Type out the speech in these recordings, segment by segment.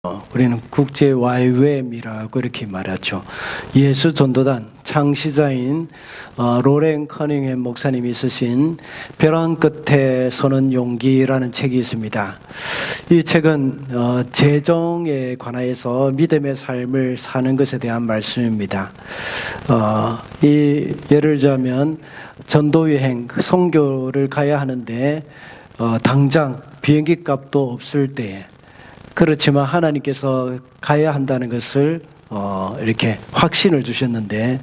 우리는 국제 YWAM이라고 이렇게 말하죠. 예수 전도단 창시자인 로렌 커닝햄 목사님이 쓰신 벼랑 끝에 서는 용기라는 책이 있습니다. 이 책은 재정에 관하여서 믿음의 삶을 사는 것에 대한 말씀입니다. 예를 들자면 전도 여행, 선교를 가야 하는데 당장 비행기 값도 없을 때에, 그렇지만 하나님께서 가야 한다는 것을 이렇게 확신을 주셨는데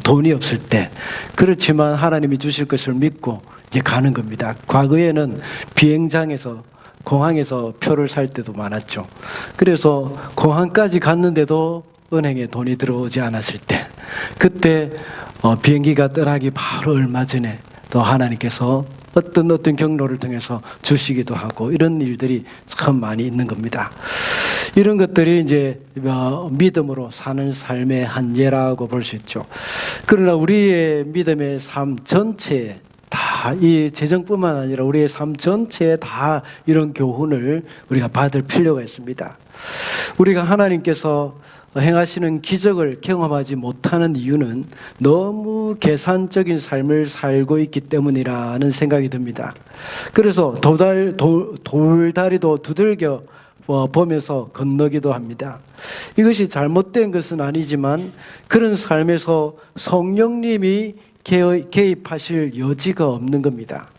돈이 없을 때, 그렇지만 하나님이 주실 것을 믿고 이제 가는 겁니다. 과거에는 비행장에서, 공항에서 표를 살 때도 많았죠. 그래서 공항까지 갔는데도 은행에 돈이 들어오지 않았을 때, 그때 비행기가 떠나기 바로 얼마 전에 또 하나님께서 어떤 경로를 통해서 주시기도 하고, 이런 일들이 참 많이 있는 겁니다. 이런 것들이 이제 믿음으로 사는 삶의 한계라고 볼 수 있죠. 그러나 우리의 믿음의 삶 전체에 다, 이 재정뿐만 아니라 우리의 삶 전체에 다 이런 교훈을 우리가 받을 필요가 있습니다. 우리가 하나님께서 행하시는 기적을 경험하지 못하는 이유는 너무 계산적인 삶을 살고 있기 때문이라는 생각이 듭니다. 그래서 돌다리도 두들겨 보면서 건너기도 합니다. 이것이 잘못된 것은 아니지만 그런 삶에서 성령님이 개입하실 여지가 없는 겁니다.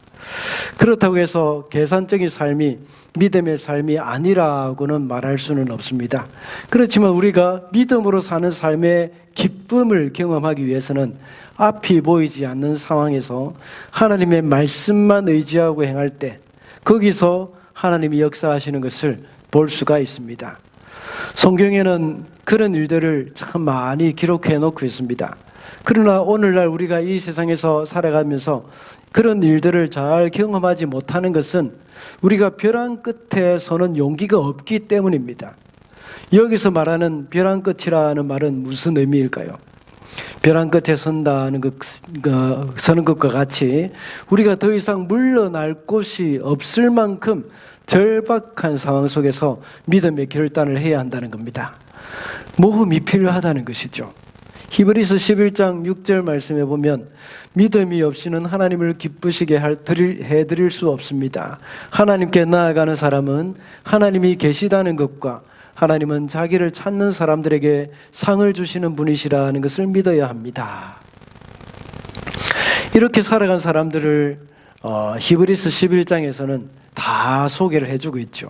그렇다고 해서 계산적인 삶이 믿음의 삶이 아니라고는 말할 수는 없습니다. 그렇지만 우리가 믿음으로 사는 삶의 기쁨을 경험하기 위해서는 앞이 보이지 않는 상황에서 하나님의 말씀만 의지하고 행할 때, 거기서 하나님이 역사하시는 것을 볼 수가 있습니다. 성경에는 그런 일들을 참 많이 기록해 놓고 있습니다. 그러나 오늘날 우리가 이 세상에서 살아가면서 그런 일들을 잘 경험하지 못하는 것은 우리가 벼랑 끝에 서는 용기가 없기 때문입니다. 여기서 말하는 벼랑 끝이라는 말은 무슨 의미일까요? 벼랑 끝에 서는 것과 같이 우리가 더 이상 물러날 곳이 없을 만큼 절박한 상황 속에서 믿음의 결단을 해야 한다는 겁니다. 모험이 필요하다는 것이죠. 히브리서 11장 6절 말씀에 보면 믿음이 없이는 하나님을 기쁘시게 해드릴 수 없습니다. 하나님께 나아가는 사람은 하나님이 계시다는 것과 하나님은 자기를 찾는 사람들에게 상을 주시는 분이시라는 것을 믿어야 합니다. 이렇게 살아간 사람들을 히브리서 11장에서는 다 소개를 해주고 있죠.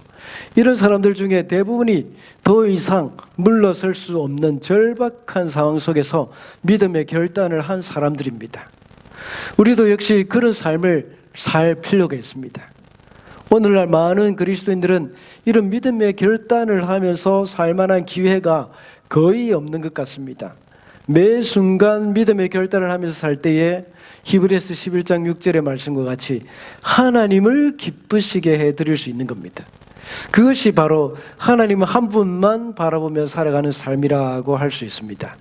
이런 사람들 중에 대부분이 더 이상 물러설 수 없는 절박한 상황 속에서 믿음의 결단을 한 사람들입니다. 우리도 역시 그런 삶을 살 필요가 있습니다. 오늘날 많은 그리스도인들은 이런 믿음의 결단을 하면서 살 만한 기회가 거의 없는 것 같습니다. 매 순간 믿음의 결단을 하면서 살 때에 히브리서 11장 6절의 말씀과 같이 하나님을 기쁘시게 해드릴 수 있는 겁니다. 그것이 바로 하나님은 한 분만 바라보며 살아가는 삶이라고 할 수 있습니다.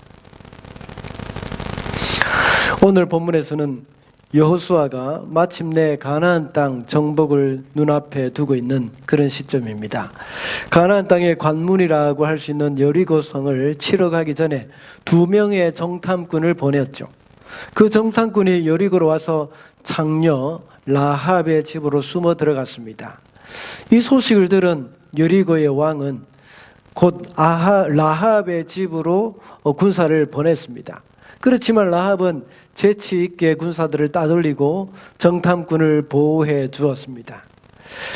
오늘 본문에서는 여호수아가 마침내 가나안 땅 정복을 눈앞에 두고 있는 그런 시점입니다. 가나안 땅의 관문이라고 할 수 있는 여리고성을 치러 가기 전에 2명의 정탐꾼을 보냈죠. 그 정탐꾼이 여리고로 와서 창녀 라합의 집으로 숨어 들어갔습니다. 이 소식을 들은 여리고의 왕은 곧 라합의 집으로 군사를 보냈습니다. 그렇지만 라합은 재치 있게 군사들을 따돌리고 정탐꾼을 보호해 주었습니다.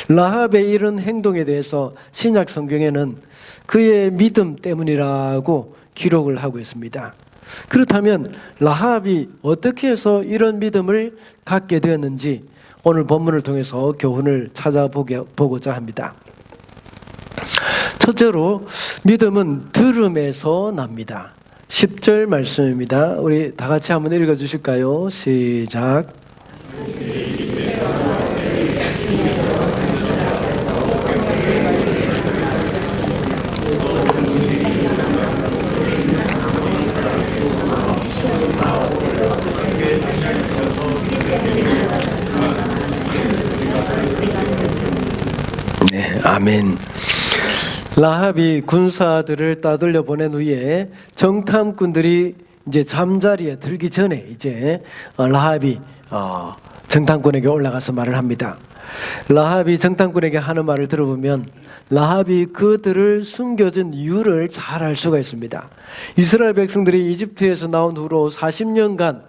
라합의 이런 행동에 대해서 신약 성경에는 그의 믿음 때문이라고 기록을 하고 있습니다. 그렇다면 라합이 어떻게 해서 이런 믿음을 갖게 되었는지 오늘 본문을 통해서 교훈을 찾아보고자 합니다. 첫째로 믿음은 들음에서 납니다. 10절 말씀입니다. 우리 다 같이 한번 읽어 주실까요? 시작. 네, 아멘. 라합이 군사들을 따돌려 보낸 후에 정탐꾼들이 이제 잠자리에 들기 전에 이제 라합이 정탐꾼에게 올라가서 말을 합니다. 라합이 정탐꾼에게 하는 말을 들어보면 라합이 그들을 숨겨준 이유를 잘 알 수가 있습니다. 이스라엘 백성들이 이집트에서 나온 후로 40년간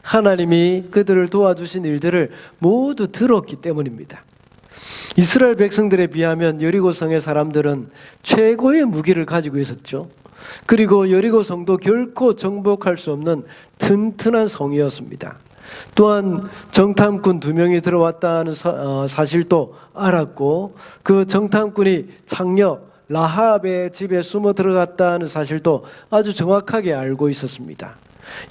하나님이 그들을 도와주신 일들을 모두 들었기 때문입니다. 이스라엘 백성들에 비하면 여리고성의 사람들은 최고의 무기를 가지고 있었죠. 그리고 여리고성도 결코 정복할 수 없는 튼튼한 성이었습니다. 또한 정탐꾼 2명이 들어왔다는 사실도 알았고 그 정탐꾼이 장녀 라합의 집에 숨어 들어갔다는 사실도 아주 정확하게 알고 있었습니다.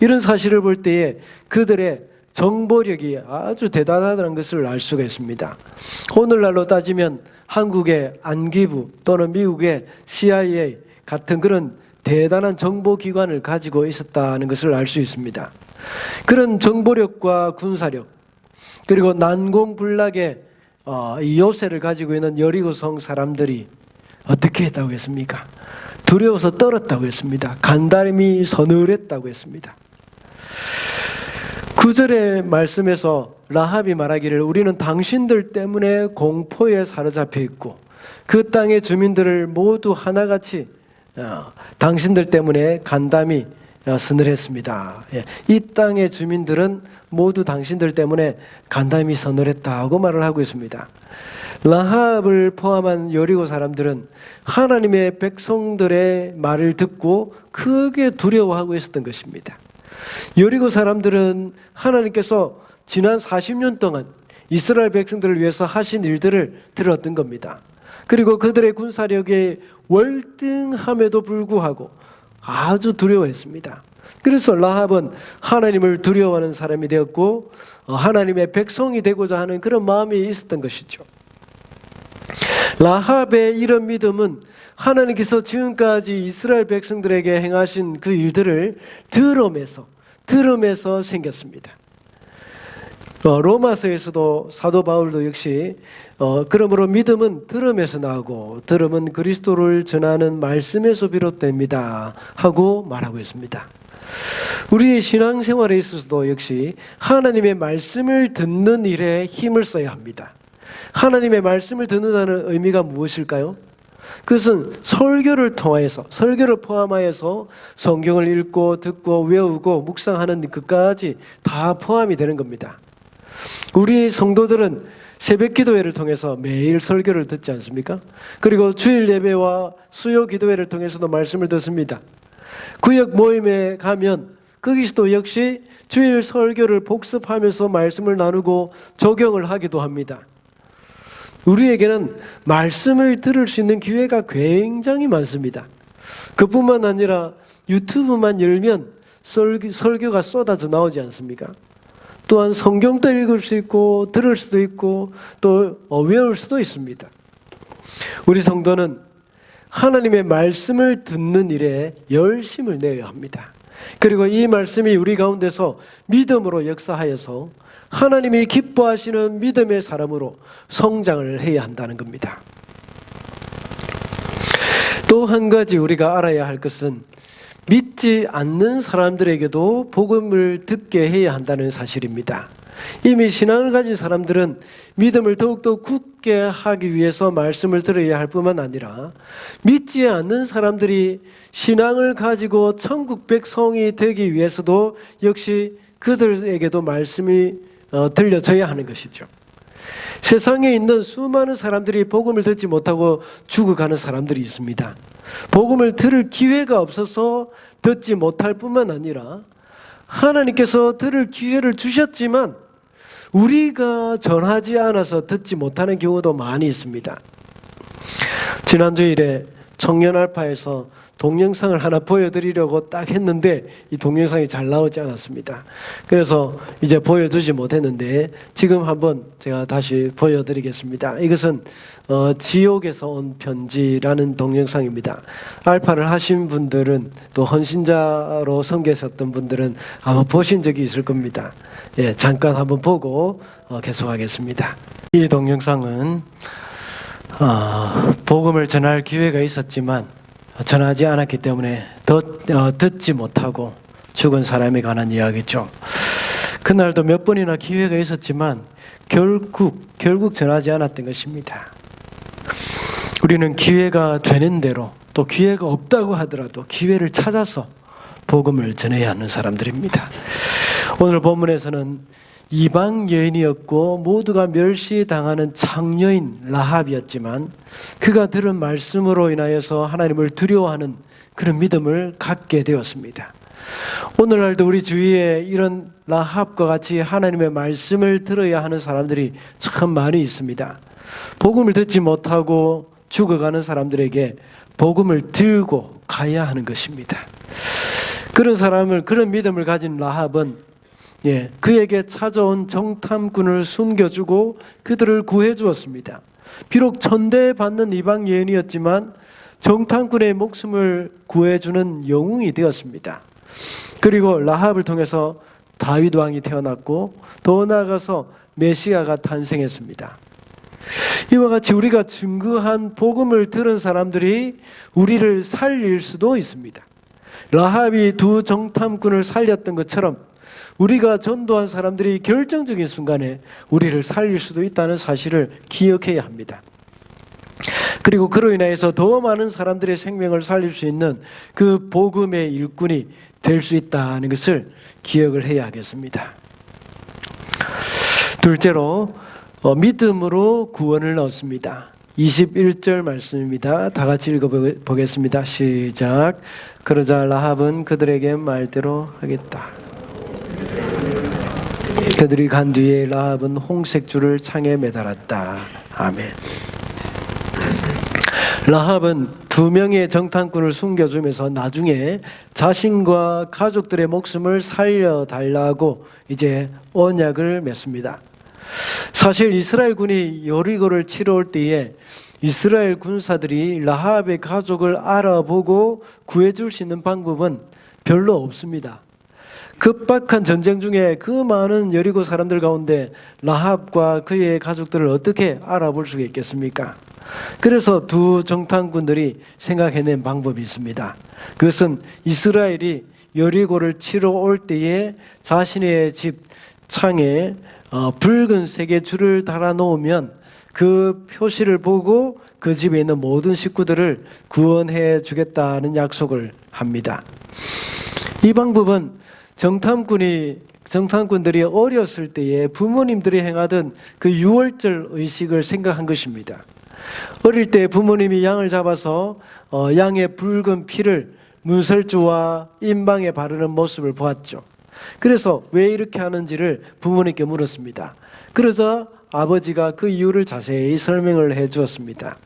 이런 사실을 볼 때에 그들의 정보력이 아주 대단하다는 것을 알 수가 있습니다. 오늘날로 따지면 한국의 안기부 또는 미국의 CIA 같은 그런 대단한 정보기관을 가지고 있었다는 것을 알 수 있습니다. 그런 정보력과 군사력 그리고 난공불락의 이 요새를 가지고 있는 여리고성 사람들이 어떻게 했다고 했습니까? 두려워서 떨었다고 했습니다. 간담이 서늘했다고 했습니다. 9절의 말씀에서 라합이 말하기를 우리는 당신들 때문에 공포에 사로잡혀 있고 그 땅의 주민들을 모두 하나같이 당신들 때문에 간담이 서늘했습니다. 이 땅의 주민들은 모두 당신들 때문에 간담이 서늘했다고 말을 하고 있습니다. 라합을 포함한 여리고 사람들은 하나님의 백성들의 말을 듣고 크게 두려워하고 있었던 것입니다. 여리고 사람들은 하나님께서 지난 40년 동안 이스라엘 백성들을 위해서 하신 일들을 들었던 겁니다. 그리고 그들의 군사력이 월등함에도 불구하고 아주 두려워했습니다. 그래서 라합은 하나님을 두려워하는 사람이 되었고 하나님의 백성이 되고자 하는 그런 마음이 있었던 것이죠. 라합의 이런 믿음은 하나님께서 지금까지 이스라엘 백성들에게 행하신 그 일들을 들음에서 생겼습니다. 로마서에서도 사도 바울도 역시 그러므로 믿음은 들음에서 나오고 들음은 그리스도를 전하는 말씀에서 비롯됩니다 하고 말하고 있습니다. 우리의 신앙생활에 있어서도 역시 하나님의 말씀을 듣는 일에 힘을 써야 합니다. 하나님의 말씀을 듣는다는 의미가 무엇일까요? 그것은 설교를 통하여서 설교를 포함하여서 성경을 읽고 듣고 외우고 묵상하는 것까지 다 포함이 되는 겁니다. 우리 성도들은 새벽 기도회를 통해서 매일 설교를 듣지 않습니까? 그리고 주일 예배와 수요 기도회를 통해서도 말씀을 듣습니다. 구역 모임에 가면 거기서도 역시 주일 설교를 복습하면서 말씀을 나누고 적용을 하기도 합니다. 우리에게는 말씀을 들을 수 있는 기회가 굉장히 많습니다. 그뿐만 아니라 유튜브만 열면 설교가 쏟아져 나오지 않습니까? 또한 성경도 읽을 수 있고 들을 수도 있고 또 외울 수도 있습니다. 우리 성도는 하나님의 말씀을 듣는 일에 열심을 내야 합니다. 그리고 이 말씀이 우리 가운데서 믿음으로 역사하여서 하나님이 기뻐하시는 믿음의 사람으로 성장을 해야 한다는 겁니다. 또 한 가지 우리가 알아야 할 것은 믿지 않는 사람들에게도 복음을 듣게 해야 한다는 사실입니다. 이미 신앙을 가진 사람들은 믿음을 더욱더 굳게 하기 위해서 말씀을 들어야 할 뿐만 아니라 믿지 않는 사람들이 신앙을 가지고 천국 백성이 되기 위해서도 역시 그들에게도 말씀이 들려져야 하는 것이죠. 세상에 있는 수많은 사람들이 복음을 듣지 못하고 죽어가는 사람들이 있습니다. 복음을 들을 기회가 없어서 듣지 못할 뿐만 아니라 하나님께서 들을 기회를 주셨지만 우리가 전하지 않아서 듣지 못하는 경우도 많이 있습니다. 지난 주일에 청년 알파에서 동영상을 하나 보여드리려고 딱 했는데 이 동영상이 잘 나오지 않았습니다. 그래서 이제 보여주지 못했는데 지금 한번 제가 다시 보여드리겠습니다. 이것은 지옥에서 온 편지라는 동영상입니다. 알파를 하신 분들은 또 헌신자로 섬기셨던 분들은 아마 보신 적이 있을 겁니다. 잠깐 한번 보고 계속하겠습니다. 이 동영상은 복음을 전할 기회가 있었지만 전하지 않았기 때문에 듣지 못하고 죽은 사람에 관한 이야기죠. 그날도 몇 번이나 기회가 있었지만 결국 전하지 않았던 것입니다. 우리는 기회가 되는 대로, 또 기회가 없다고 하더라도 기회를 찾아서 복음을 전해야 하는 사람들입니다. 오늘 본문에서는 이방 여인이었고 모두가 멸시당하는 창녀인 라합이었지만 그가 들은 말씀으로 인하여서 하나님을 두려워하는 그런 믿음을 갖게 되었습니다. 오늘날도 우리 주위에 이런 라합과 같이 하나님의 말씀을 들어야 하는 사람들이 참 많이 있습니다. 복음을 듣지 못하고 죽어가는 사람들에게 복음을 들고 가야 하는 것입니다. 그런 믿음을 가진 라합은 그에게 찾아온 정탐꾼을 숨겨주고 그들을 구해주었습니다. 비록 천대받는 이방 여인이었지만 정탐꾼의 목숨을 구해주는 영웅이 되었습니다. 그리고 라합을 통해서 다윗 왕이 태어났고 더 나아가서 메시아가 탄생했습니다. 이와 같이 우리가 증거한 복음을 들은 사람들이 우리를 살릴 수도 있습니다. 라합이 두 정탐꾼을 살렸던 것처럼 우리가 전도한 사람들이 결정적인 순간에 우리를 살릴 수도 있다는 사실을 기억해야 합니다. 그리고 그로 인해서 더 많은 사람들의 생명을 살릴 수 있는 그 복음의 일꾼이 될 수 있다는 것을 기억을 해야 하겠습니다. 둘째로 믿음으로 구원을 얻습니다. 21절 말씀입니다. 다 같이 읽어보겠습니다. 시작. 그러자 라합은 그들에게 말대로 하겠다. 그들이 간 뒤에 라합은 홍색줄을 창에 매달았다. 아멘. 라합은 두 명의 정탐꾼을 숨겨주면서 나중에 자신과 가족들의 목숨을 살려달라고 이제 언약을 맺습니다. 사실 이스라엘 군이 여리고를 치러 올 때에 이스라엘 군사들이 라합의 가족을 알아보고 구해줄 수 있는 방법은 별로 없습니다. 급박한 전쟁 중에 그 많은 여리고 사람들 가운데 라합과 그의 가족들을 어떻게 알아볼 수가 있겠습니까? 그래서 두 정탐꾼들이 생각해낸 방법이 있습니다. 그것은 이스라엘이 여리고를 치러 올 때에 자신의 집 창에 붉은색의 줄을 달아 놓으면 그 표시를 보고 그 집에 있는 모든 식구들을 구원해 주겠다는 약속을 합니다. 이 방법은 정탐꾼들이 어렸을 때에 부모님들이 행하던 그 유월절 의식을 생각한 것입니다. 어릴 때 부모님이 양을 잡아서 양의 붉은 피를 문설주와 임방에 바르는 모습을 보았죠. 그래서 왜 이렇게 하는지를 부모님께 물었습니다. 그러자 아버지가 그 이유를 자세히 설명을 해 주었습니다.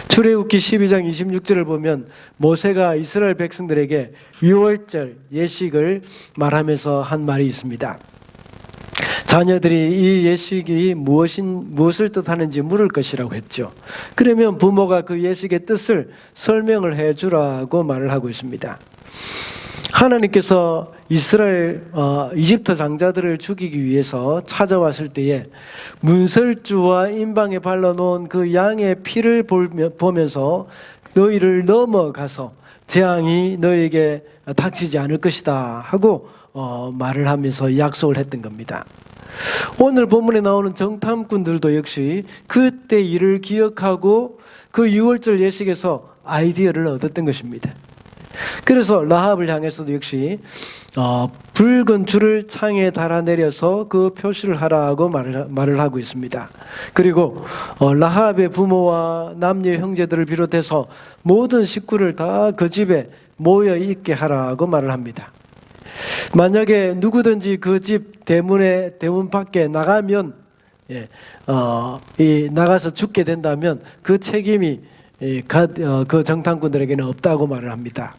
출애굽기 12장 26절을 보면 모세가 이스라엘 백성들에게 유월절 예식을 말하면서 한 말이 있습니다. 자녀들이 이 예식이 무엇을 뜻하는지 물을 것이라고 했죠. 그러면 부모가 그 예식의 뜻을 설명을 해 주라고 말을 하고 있습니다. 하나님께서 이집트 장자들을 죽이기 위해서 찾아왔을 때에 문설주와 임방에 발라놓은 그 양의 피를 보면서 너희를 넘어가서 재앙이 너에게 닥치지 않을 것이다 하고 말을 하면서 약속을 했던 겁니다. 오늘 본문에 나오는 정탐꾼들도 역시 그때 일을 기억하고 그 유월절 예식에서 아이디어를 얻었던 것입니다. 그래서 라합을 향해서도 역시 붉은 줄을 창에 달아내려서 그 표시를 하라고 말을 하고 있습니다. 그리고 라합의 부모와 남녀 형제들을 비롯해서 모든 식구를 다 그 집에 모여 있게 하라고 말을 합니다. 만약에 누구든지 그 집 대문 밖에 나가면 나가서 죽게 된다면 그 책임이 그 정탐꾼들에게는 없다고 말을 합니다.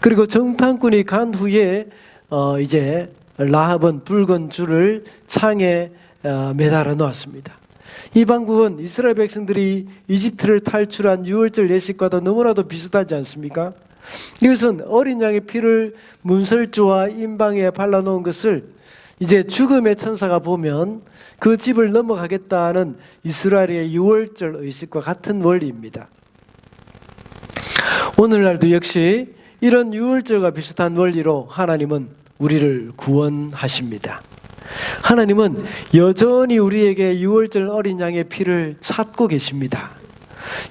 그리고 정탐꾼이 간 후에 이제 라합은 붉은 줄을 창에 매달아 놓았습니다. 이 방법은 이스라엘 백성들이 이집트를 탈출한 유월절 예식과도 너무나도 비슷하지 않습니까? 이것은 어린 양의 피를 문설주와 임방에 발라놓은 것을 이제 죽음의 천사가 보면 그 집을 넘어가겠다는 이스라엘의 유월절 의식과 같은 원리입니다. 오늘날도 역시 이런 유월절과 비슷한 원리로 하나님은 우리를 구원하십니다. 하나님은 여전히 우리에게 유월절 어린 양의 피를 찾고 계십니다.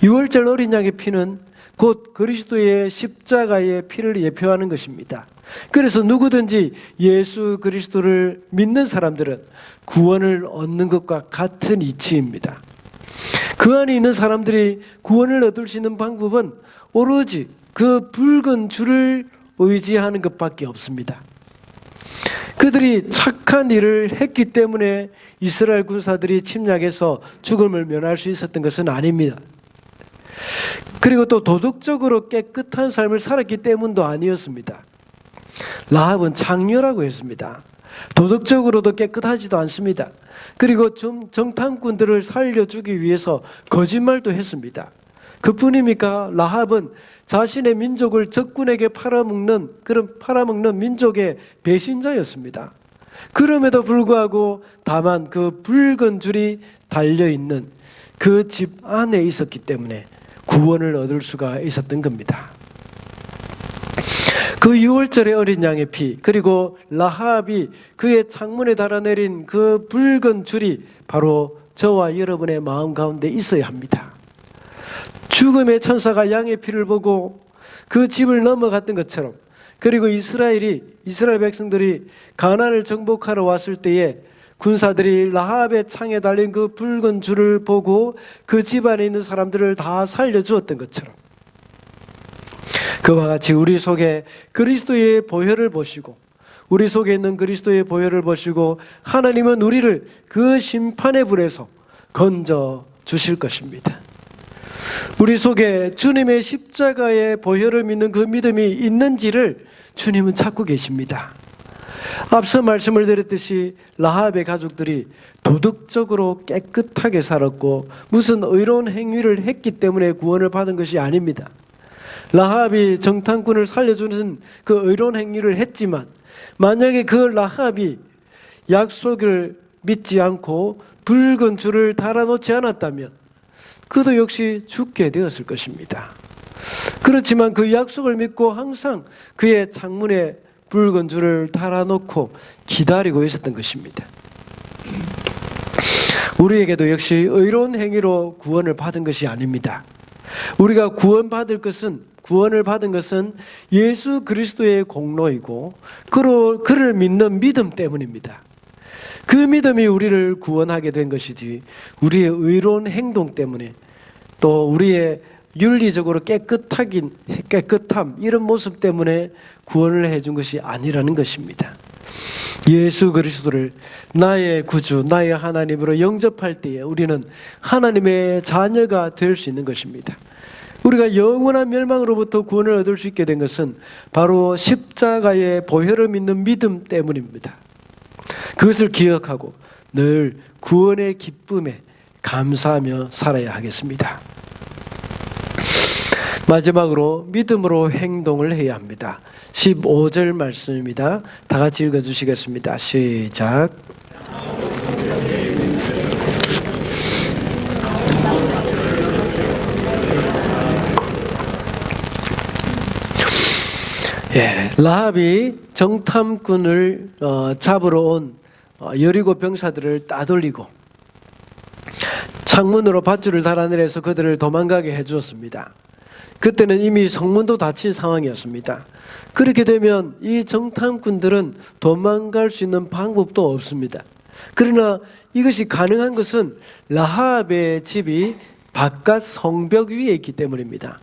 유월절 어린 양의 피는 곧 그리스도의 십자가의 피를 예표하는 것입니다. 그래서 누구든지 예수 그리스도를 믿는 사람들은 구원을 얻는 것과 같은 이치입니다. 그 안에 있는 사람들이 구원을 얻을 수 있는 방법은 오로지 그 붉은 줄을 의지하는 것밖에 없습니다. 그들이 착한 일을 했기 때문에 이스라엘 군사들이 침략해서 죽음을 면할 수 있었던 것은 아닙니다. 그리고 또 도덕적으로 깨끗한 삶을 살았기 때문도 아니었습니다. 라합은 창녀라고 했습니다. 도덕적으로도 깨끗하지도 않습니다. 그리고 정탐꾼들을 살려주기 위해서 거짓말도 했습니다. 그뿐입니까? 라합은 자신의 민족을 적군에게 팔아먹는 민족의 배신자였습니다. 그럼에도 불구하고 다만 그 붉은 줄이 달려있는 그 집 안에 있었기 때문에 구원을 얻을 수가 있었던 겁니다. 그 유월절의 어린 양의 피, 그리고 라합이 그의 창문에 달아내린 그 붉은 줄이 바로 저와 여러분의 마음 가운데 있어야 합니다. 죽음의 천사가 양의 피를 보고 그 집을 넘어갔던 것처럼, 그리고 이스라엘 백성들이 가나안을 정복하러 왔을 때에 군사들이 라합의 창에 달린 그 붉은 줄을 보고 그 집 안에 있는 사람들을 다 살려주었던 것처럼, 그와 같이 우리 속에 그리스도의 보혈을 보시고, 우리 속에 있는 그리스도의 보혈을 보시고 하나님은 우리를 그 심판의 불에서 건져 주실 것입니다. 우리 속에 주님의 십자가의 보혈을 믿는 그 믿음이 있는지를 주님은 찾고 계십니다. 앞서 말씀을 드렸듯이 라합의 가족들이 도덕적으로 깨끗하게 살았고 무슨 의로운 행위를 했기 때문에 구원을 받은 것이 아닙니다. 라합이 정탐꾼을 살려주는 그 의로운 행위를 했지만, 만약에 그 라합이 약속을 믿지 않고 붉은 줄을 달아놓지 않았다면 그도 역시 죽게 되었을 것입니다. 그렇지만 그 약속을 믿고 항상 그의 창문에 붉은 줄을 달아놓고 기다리고 있었던 것입니다. 우리에게도 역시 의로운 행위로 구원을 받은 것이 아닙니다. 우리가 구원을 받은 것은 예수 그리스도의 공로이고 그를 믿는 믿음 때문입니다. 그 믿음이 우리를 구원하게 된 것이지, 우리의 의로운 행동 때문에, 또 우리의 윤리적으로 깨끗함, 이런 모습 때문에 구원을 해준 것이 아니라는 것입니다. 예수 그리스도를 나의 구주, 나의 하나님으로 영접할 때에 우리는 하나님의 자녀가 될 수 있는 것입니다. 우리가 영원한 멸망으로부터 구원을 얻을 수 있게 된 것은 바로 십자가의 보혈을 믿는 믿음 때문입니다. 그것을 기억하고 늘 구원의 기쁨에 감사하며 살아야 하겠습니다. 마지막으로 믿음으로 행동을 해야 합니다. 15절 말씀입니다. 다 같이 읽어주시겠습니다. 시작. 라합이 정탐꾼을 잡으러 온 여리고 병사들을 따돌리고 창문으로 밧줄을 달아내려서 그들을 도망가게 해주었습니다. 그때는 이미 성문도 닫힌 상황이었습니다. 그렇게 되면 이 정탐꾼들은 도망갈 수 있는 방법도 없습니다. 그러나 이것이 가능한 것은 라합의 집이 바깥 성벽 위에 있기 때문입니다.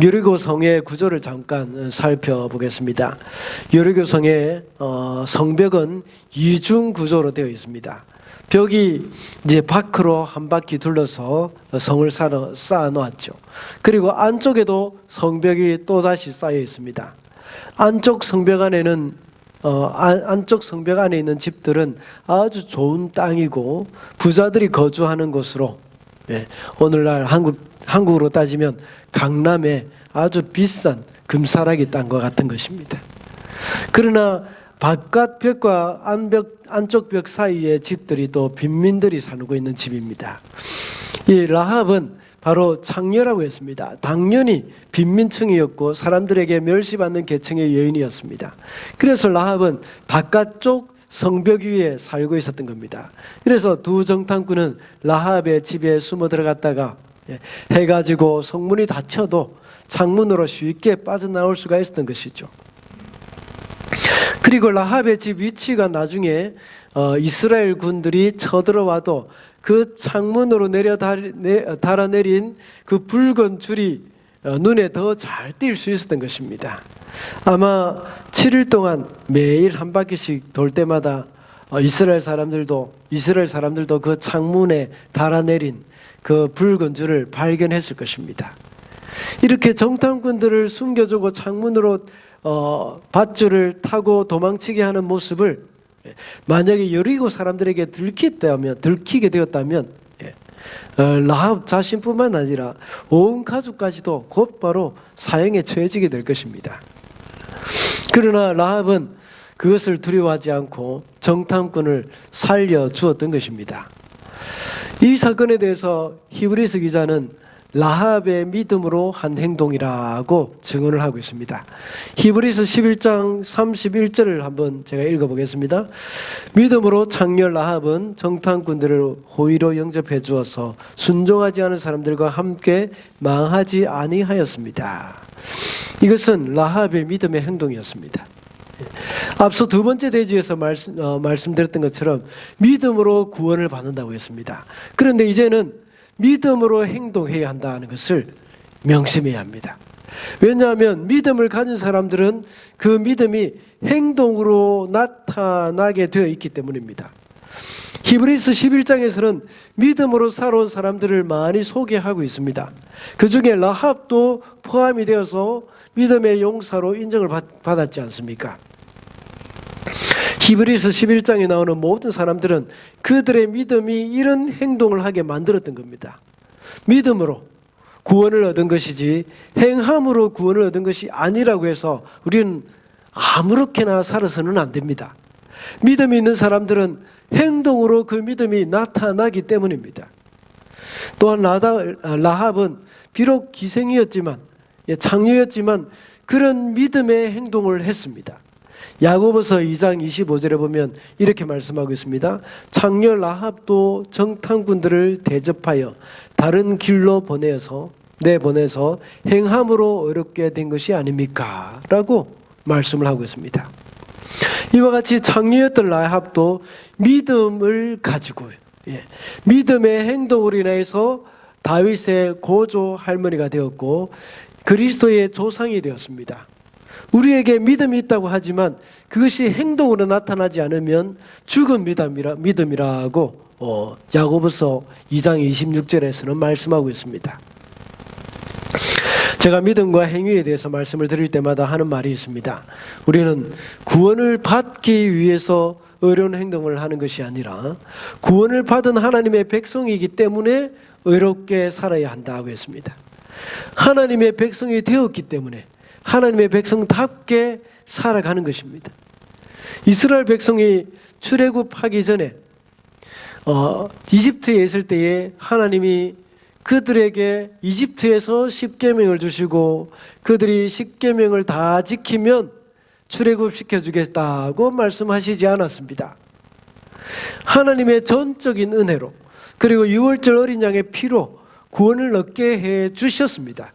여리고 성의 구조를 잠깐 살펴보겠습니다. 여리고 성의 성벽은 이중 구조로 되어 있습니다. 벽이 이제 밖으로 한 바퀴 둘러서 성을 쌓아 놓았죠. 그리고 안쪽에도 성벽이 또 다시 쌓여 있습니다. 안쪽 성벽 안에 있는 집들은 아주 좋은 땅이고 부자들이 거주하는 곳으로, 오늘날 한국으로 따지면 강남의 아주 비싼 금사라기 땅과 같은 것입니다. 그러나 바깥 벽과 안쪽 벽 사이에 집들이 또 빈민들이 살고 있는 집입니다. 이 라합은 바로 창녀라고 했습니다. 당연히 빈민층이었고 사람들에게 멸시받는 계층의 여인이었습니다. 그래서 라합은 바깥쪽 성벽 위에 살고 있었던 겁니다. 그래서 두 정탐꾼은 라합의 집에 숨어 들어갔다가 해가 지고 성문이 닫혀도 창문으로 쉽게 빠져나올 수가 있었던 것이죠. 그리고 라합의 집 위치가 나중에 이스라엘 군들이 쳐들어와도 그 창문으로 달아내린 그 붉은 줄이 눈에 더 잘 띌 수 있었던 것입니다. 아마 7일 동안 매일 한 바퀴씩 돌 때마다 이스라엘 사람들도 그 창문에 달아내린 그 붉은 줄을 발견했을 것입니다. 이렇게 정탐꾼들을 숨겨주고 창문으로 밧줄을 타고 도망치게 하는 모습을 만약에 여리고 사람들에게 들키게 되었다면 라합 자신뿐만 아니라 온 가족까지도 곧바로 사형에 처해지게 될 것입니다. 그러나 라합은 그것을 두려워하지 않고 정탐꾼을 살려주었던 것입니다. 이 사건에 대해서 히브리서 기자는 라합의 믿음으로 한 행동이라고 증언을 하고 있습니다. 히브리서 11장 31절을 한번 제가 읽어보겠습니다. 믿음으로 창녀 라합은 정탐꾼들을 호의로 영접해 주어서 순종하지 않은 사람들과 함께 망하지 아니하였습니다. 이것은 라합의 믿음의 행동이었습니다. 앞서 두 번째 대지에서 말씀드렸던 것처럼 믿음으로 구원을 받는다고 했습니다. 그런데 이제는 믿음으로 행동해야 한다는 것을 명심해야 합니다. 왜냐하면 믿음을 가진 사람들은 그 믿음이 행동으로 나타나게 되어 있기 때문입니다. 히브리서 11장에서는 믿음으로 살아온 사람들을 많이 소개하고 있습니다. 그 중에 라합도 포함이 되어서 믿음의 용사로 인정을 받았지 않습니까? 히브리서 11장에 나오는 모든 사람들은 그들의 믿음이 이런 행동을 하게 만들었던 겁니다. 믿음으로 구원을 얻은 것이지 행함으로 구원을 얻은 것이 아니라고 해서 우리는 아무렇게나 살아서는 안 됩니다. 믿음이 있는 사람들은 행동으로 그 믿음이 나타나기 때문입니다. 또한 라합은 비록 기생이었지만 창녀였지만 그런 믿음의 행동을 했습니다. 야고보서 2장 25절에 보면 이렇게 말씀하고 있습니다. 창녀 라합도 정탐꾼들을 대접하여 다른 길로 보내서 행함으로 어렵게 된 것이 아닙니까? 라고 말씀을 하고 있습니다. 이와 같이 창녀였던 라합도 믿음을 가지고 믿음의 행동으로 인해서 다윗의 고조 할머니가 되었고 그리스도의 조상이 되었습니다. 우리에게 믿음이 있다고 하지만 그것이 행동으로 나타나지 않으면 죽은 믿음이라고 야고보서 2장 26절에서는 말씀하고 있습니다. 제가 믿음과 행위에 대해서 말씀을 드릴 때마다 하는 말이 있습니다. 우리는 구원을 받기 위해서 의로운 행동을 하는 것이 아니라 구원을 받은 하나님의 백성이기 때문에 의롭게 살아야 한다고 했습니다. 하나님의 백성이 되었기 때문에 하나님의 백성답게 살아가는 것입니다. 이스라엘 백성이 출애굽하기 전에 이집트에 있을 때에 하나님이 그들에게 이집트에서 십계명을 주시고 그들이 십계명을 다 지키면 출애굽시켜 주겠다고 말씀하시지 않았습니다. 하나님의 전적인 은혜로 그리고 유월절 어린 양의 피로 구원을 얻게 해 주셨습니다.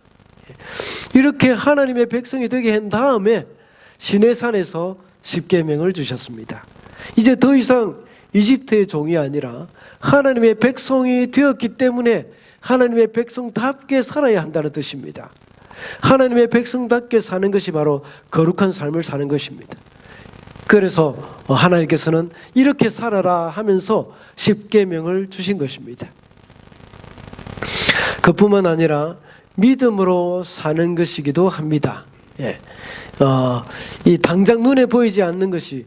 이렇게 하나님의 백성이 되게 한 다음에 시내산에서 십계명을 주셨습니다. 이제 더 이상 이집트의 종이 아니라 하나님의 백성이 되었기 때문에 하나님의 백성답게 살아야 한다는 뜻입니다. 하나님의 백성답게 사는 것이 바로 거룩한 삶을 사는 것입니다. 그래서 하나님께서는 이렇게 살아라 하면서 십계명을 주신 것입니다. 그뿐만 아니라 믿음으로 사는 것이기도 합니다. 이 당장 눈에 보이지 않는 것이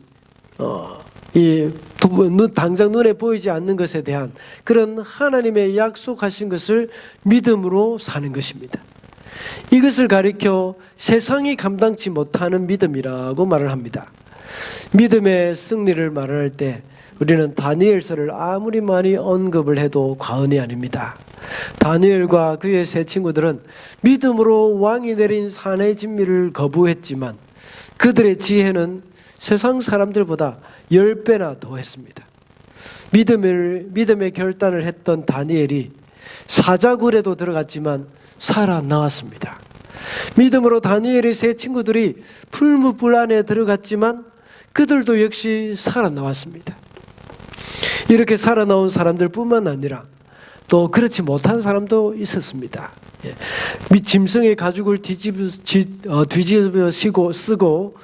당장 눈에 보이지 않는 것에 대한 그런 하나님의 약속하신 것을 믿음으로 사는 것입니다. 이것을 가리켜 세상이 감당치 못하는 믿음이라고 말을 합니다. 믿음의 승리를 말할 때 우리는 다니엘서를 아무리 많이 언급을 해도 과언이 아닙니다. 다니엘과 그의 세 친구들은 믿음으로 왕이 내린 산의 진미를 거부했지만 그들의 지혜는 세상 사람들보다 10배나 더했습니다. 믿음의 결단을 했던 다니엘이 사자굴에도 들어갔지만 살아나왔습니다. 믿음으로 다니엘의 세 친구들이 풀무불 안에 들어갔지만 그들도 역시 살아나왔습니다. 이렇게 살아나온 사람들뿐만 아니라 또 그렇지 못한 사람도 있었습니다. 짐승의 가죽을 뒤집어 쓰고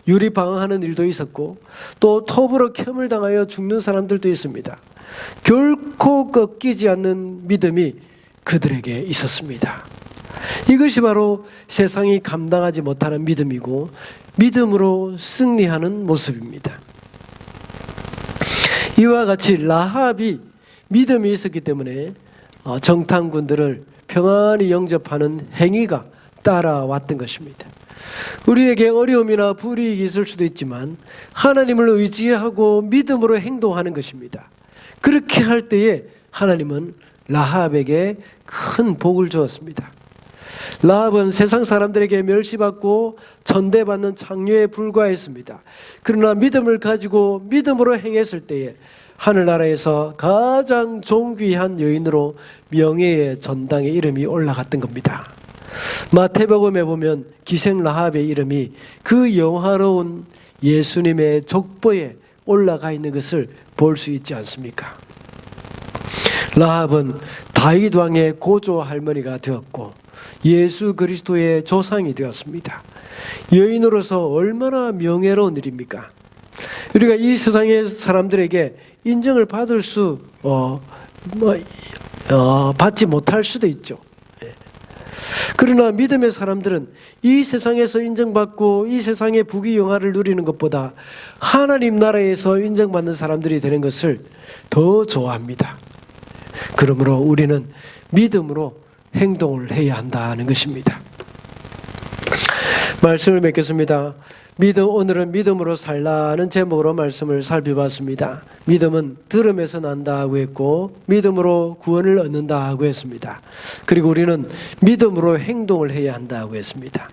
유리 방어하는 일도 있었고 또 톱으로 켬을 당하여 죽는 사람들도 있습니다. 결코 꺾이지 않는 믿음이 그들에게 있었습니다. 이것이 바로 세상이 감당하지 못하는 믿음이고 믿음으로 승리하는 모습입니다. 이와 같이 라합이 믿음이 있었기 때문에 정탐꾼들을 평안히 영접하는 행위가 따라왔던 것입니다. 우리에게 어려움이나 불이익이 있을 수도 있지만 하나님을 의지하고 믿음으로 행동하는 것입니다. 그렇게 할 때에 하나님은 라합에게 큰 복을 주었습니다. 라합은 세상 사람들에게 멸시받고 천대받는 창녀에 불과했습니다. 그러나 믿음을 가지고 믿음으로 행했을 때에 하늘나라에서 가장 존귀한 여인으로 명예의 전당에 이름이 올라갔던 겁니다. 마태복음에 보면 기생 라합의 이름이 그 영화로운 예수님의 족보에 올라가 있는 것을 볼 수 있지 않습니까? 라합은 다윗 왕의 고조 할머니가 되었고 예수 그리스도의 조상이 되었습니다. 여인으로서 얼마나 명예로운 일입니까? 우리가 이 세상의 사람들에게 인정을 받을 받지 못할 수도 있죠. 그러나 믿음의 사람들은 이 세상에서 인정받고 이 세상의 부귀영화를 누리는 것보다 하나님 나라에서 인정받는 사람들이 되는 것을 더 좋아합니다. 그러므로 우리는 믿음으로 행동을 해야 한다는 것입니다. 말씀을 맺겠습니다. 오늘은 믿음으로 살라는 제목으로 말씀을 살펴봤습니다. 믿음은 들음에서 난다고 했고 믿음으로 구원을 얻는다고 했습니다. 그리고 우리는 믿음으로 행동을 해야 한다고 했습니다.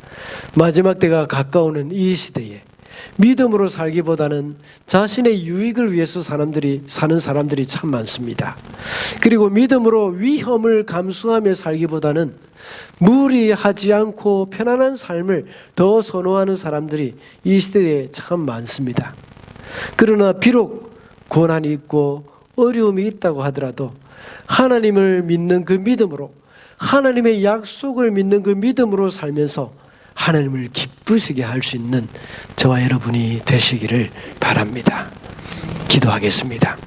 마지막 때가 가까우는 이 시대에 믿음으로 살기보다는 자신의 유익을 위해서 사는 사람들이 참 많습니다. 그리고 믿음으로 위험을 감수하며 살기보다는 무리하지 않고 편안한 삶을 더 선호하는 사람들이 이 시대에 참 많습니다. 그러나 비록 고난이 있고 어려움이 있다고 하더라도 하나님을 믿는 그 믿음으로, 하나님의 약속을 믿는 그 믿음으로 살면서 하나님을 기쁘시게 할 수 있는 저와 여러분이 되시기를 바랍니다. 기도하겠습니다.